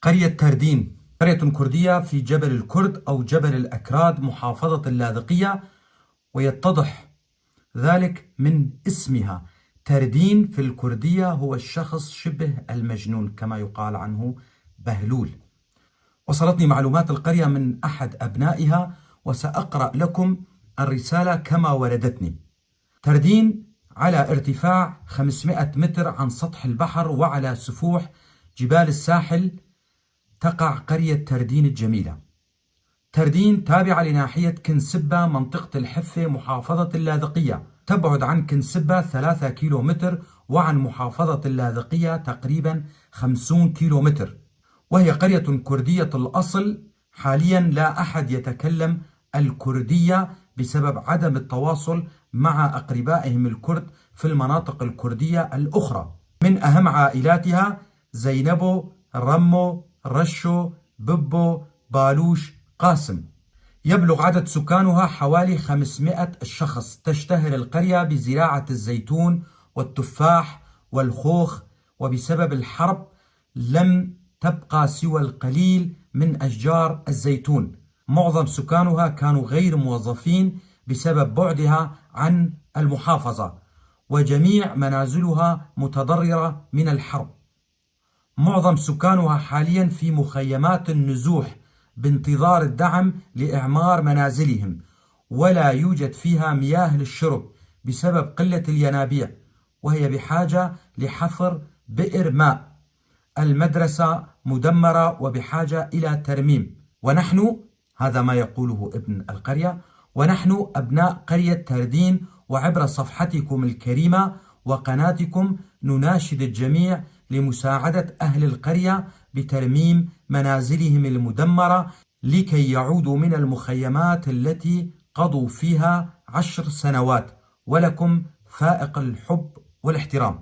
قرية تردين قرية كردية في جبل الكرد أو جبل الأكراد محافظة اللاذقية، ويتضح ذلك من اسمها. تردين في الكردية هو الشخص شبه المجنون كما يقال عنه بهلول. وصلتني معلومات القرية من أحد أبنائها، وسأقرأ لكم الرسالة كما وردتني. تردين على ارتفاع 500 متر عن سطح البحر وعلى سفوح جبال الساحل تقع قرية تردين الجميلة. تردين تابعة لناحية كنسبة منطقة الحفة محافظة اللاذقية، تبعد عن كنسبة 3 كيلومتر، وعن محافظة اللاذقية تقريبا 50 كيلومتر، وهي قرية كردية الأصل. حاليا لا أحد يتكلم الكردية بسبب عدم التواصل مع أقربائهم الكرد في المناطق الكردية الأخرى. من أهم عائلاتها زينبو، رمو، رشو، ببو، بالوش، قاسم. يبلغ عدد سكانها حوالي 500 شخص. تشتهر القرية بزراعة الزيتون والتفاح والخوخ، وبسبب الحرب لم تبقى سوى القليل من أشجار الزيتون. معظم سكانها كانوا غير موظفين بسبب بعدها عن المحافظة، وجميع منازلها متضررة من الحرب. معظم سكانها حاليا في مخيمات النزوح بانتظار الدعم لإعمار منازلهم، ولا يوجد فيها مياه للشرب بسبب قلة الينابيع، وهي بحاجة لحفر بئر ماء. المدرسة مدمرة وبحاجة إلى ترميم. ونحن، هذا ما يقوله ابن القرية، ونحن أبناء قرية تردين، وعبر صفحتكم الكريمة وقناتكم نناشد الجميع لمساعدة أهل القرية بترميم منازلهم المدمرة لكي يعودوا من المخيمات التي قضوا فيها 10 سنوات. ولكم فائق الحب والاحترام.